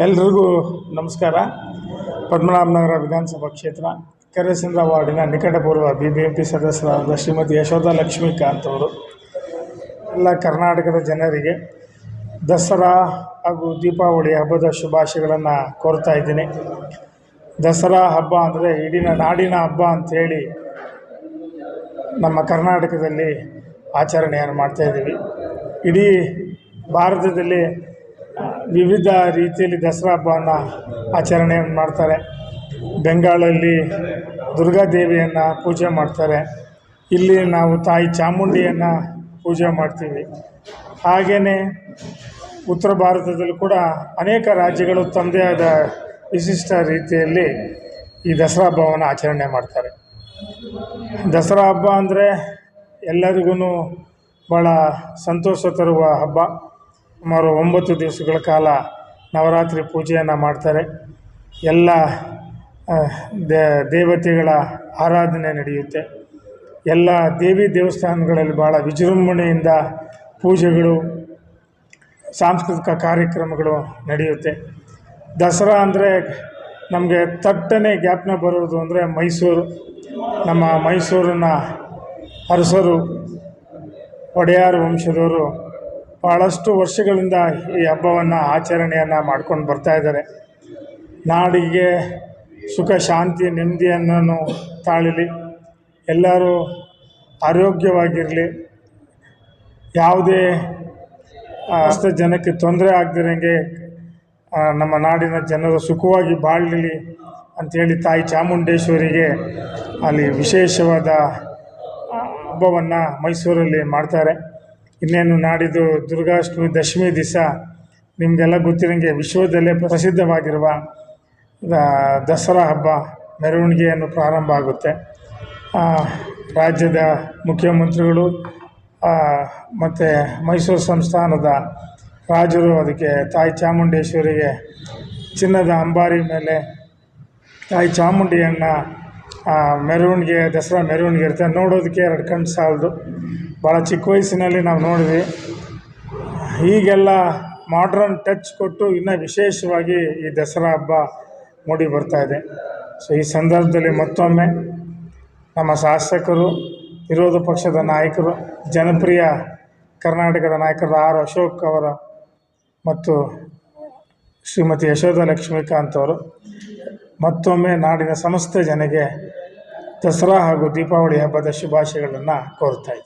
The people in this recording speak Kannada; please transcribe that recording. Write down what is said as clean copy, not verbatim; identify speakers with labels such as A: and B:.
A: ಎಲ್ರಿಗೂ ನಮಸ್ಕಾರ. ಪದ್ಮನಾಭನಗರ ವಿಧಾನಸಭಾ ಕ್ಷೇತ್ರ ಕೆರೆಸಂದ್ರ ವಾರ್ಡಿನ ನಿಕಟಪೂರ್ವ BBMP ಸದಸ್ಯರಾದ ಶ್ರೀಮತಿ ಯಶೋಧ ಲಕ್ಷ್ಮೀಕಾಂತ್ ಅವರು ಎಲ್ಲ ಕರ್ನಾಟಕದ ಜನರಿಗೆ ದಸರಾ ಹಾಗೂ ದೀಪಾವಳಿ ಹಬ್ಬದ ಶುಭಾಶಯಗಳನ್ನು ಕೋರ್ತಾ ಇದ್ದೀನಿ. ದಸರಾ ಹಬ್ಬ ಅಂದರೆ ಇಡೀ ನಾಡಿನ ಹಬ್ಬ ಅಂಥೇಳಿ ನಮ್ಮ ಕರ್ನಾಟಕದಲ್ಲಿ ಆಚರಣೆಯನ್ನು ಮಾಡ್ತಾಯಿದ್ದೀವಿ. ಇಡೀ ಭಾರತದಲ್ಲಿ ವಿವಿಧ ರೀತಿಯಲ್ಲಿ ದಸರಾ ಹಬ್ಬವನ್ನು ಆಚರಣೆಯನ್ನು ಮಾಡ್ತಾರೆ. ಬೆಂಗಾಳಲ್ಲಿ ದುರ್ಗಾದೇವಿಯನ್ನು ಪೂಜೆ ಮಾಡ್ತಾರೆ. ಇಲ್ಲಿ ನಾವು ತಾಯಿ ಚಾಮುಂಡಿಯನ್ನು ಪೂಜೆ ಮಾಡ್ತೀವಿ. ಹಾಗೆಯೇ ಉತ್ತರ ಭಾರತದಲ್ಲೂ ಕೂಡ ಅನೇಕ ರಾಜ್ಯಗಳು ತಮ್ಮದೇ ಆದ ವಿಶಿಷ್ಟ ರೀತಿಯಲ್ಲಿ ಈ ದಸರಾ ಹಬ್ಬವನ್ನು ಆಚರಣೆ ಮಾಡ್ತಾರೆ. ದಸರಾ ಹಬ್ಬ ಅಂದರೆ ಎಲ್ಲರಿಗೂ ಭಾಳ ಸಂತೋಷ ತರುವ ಹಬ್ಬ. ಸುಮಾರು 9 ದಿವಸಗಳ ಕಾಲ ನವರಾತ್ರಿ ಪೂಜೆಯನ್ನು ಮಾಡ್ತಾರೆ. ಎಲ್ಲ ದೇವತೆಗಳ ಆರಾಧನೆ ನಡೆಯುತ್ತೆ. ಎಲ್ಲ ದೇವಿ ದೇವಸ್ಥಾನಗಳಲ್ಲಿ ಭಾಳ ವಿಜೃಂಭಣೆಯಿಂದ ಪೂಜೆಗಳು, ಸಾಂಸ್ಕೃತಿಕ ಕಾರ್ಯಕ್ರಮಗಳು ನಡೆಯುತ್ತೆ. ದಸರಾ ಅಂದರೆ ನಮಗೆ ತಟ್ಟನೆ ಜ್ಞಾಪನ ಬರೋದು ಅಂದರೆ ಮೈಸೂರು. ನಮ್ಮ ಮೈಸೂರಿನ ಅರಸರು ಒಡೆಯರ್ ವಂಶದವರು ಭಾಳಷ್ಟು ವರ್ಷಗಳಿಂದ ಈ ಹಬ್ಬವನ್ನು ಆಚರಣೆಯನ್ನು ಮಾಡ್ಕೊಂಡು ಬರ್ತಾಯಿದ್ದಾರೆ. ನಾಡಿಗೆ ಸುಖ ಶಾಂತಿ ನೆಮ್ಮದಿಯನ್ನು ತಾಳಲಿ, ಎಲ್ಲರೂ ಆರೋಗ್ಯವಾಗಿರಲಿ, ಯಾವುದೇ ಜನಕ್ಕೆ ತೊಂದರೆ ಆಗದಿರಂಗೆ ನಮ್ಮ ನಾಡಿನ ಜನರು ಸುಖವಾಗಿ ಬಾಳಲಿ ಅಂಥೇಳಿ ತಾಯಿ ಚಾಮುಂಡೇಶ್ವರಿಗೆ ಅಲ್ಲಿ ವಿಶೇಷವಾದ ಹಬ್ಬವನ್ನು ಮೈಸೂರಲ್ಲಿ ಮಾಡ್ತಾರೆ. ಇನ್ನೇನು ನಾಡಿದ್ದು ದುರ್ಗಾಷ್ಟಮಿ ದಶಮಿ ದಿವಸ ನಿಮಗೆಲ್ಲ ಗೊತ್ತಿರೋಂಗೆ ವಿಶ್ವದಲ್ಲೇ ಪ್ರಸಿದ್ಧವಾಗಿರುವ ದಸರಾ ಹಬ್ಬ ಮೆರವಣಿಗೆಯನ್ನು ಪ್ರಾರಂಭ ಆಗುತ್ತೆ. ರಾಜ್ಯದ ಮುಖ್ಯಮಂತ್ರಿಗಳು ಮತ್ತು ಮೈಸೂರು ಸಂಸ್ಥಾನದ ರಾಜರು ಅದಕ್ಕೆ ತಾಯಿ ಚಾಮುಂಡೇಶ್ವರಿಗೆ ಚಿನ್ನದ ಅಂಬಾರಿ ಮೇಲೆ ತಾಯಿ ಚಾಮುಂಡಿಯನ್ನು ಮೆರವಣಿಗೆ, ದಸರಾ ಮೆರವಣಿಗೆ ಇರುತ್ತೆ. ನೋಡೋದಕ್ಕೆ 2 ಕಣ್ಣು ಸಾಲದು. ಭಾಳ ಚಿಕ್ಕ ವಯಸ್ಸಿನಲ್ಲಿ ನಾವು ನೋಡಿದ್ವಿ. ಈಗೆಲ್ಲ ಮಾಡ್ರನ್ ಟಚ್ ಕೊಟ್ಟು ಇನ್ನೂ ವಿಶೇಷವಾಗಿ ಈ ದಸರಾ ಹಬ್ಬ ಮೂಡಿ ಬರ್ತಾಯಿದೆ. ಸೊ ಈ ಸಂದರ್ಭದಲ್ಲಿ ಮತ್ತೊಮ್ಮೆ ನಮ್ಮ ಶಾಸಕರು, ವಿರೋಧ ಪಕ್ಷದ ನಾಯಕರು, ಜನಪ್ರಿಯ ಕರ್ನಾಟಕದ ನಾಯಕರು ಆರ್ ಅಶೋಕ್ ಅವರ ಮತ್ತು ಶ್ರೀಮತಿ ಯಶೋಧ ಲಕ್ಷ್ಮೀಕಾಂತ್ ಅವರು ಮತ್ತೊಮ್ಮೆ ನಾಡಿನ ಸಮಸ್ತ ಜನಗೆ ದಸರಾ ಹಾಗೂ ದೀಪಾವಳಿ ಹಬ್ಬದ ಶುಭಾಶಯಗಳನ್ನು ಕೋರ್ತಾ ಇದ್ದಾರೆ.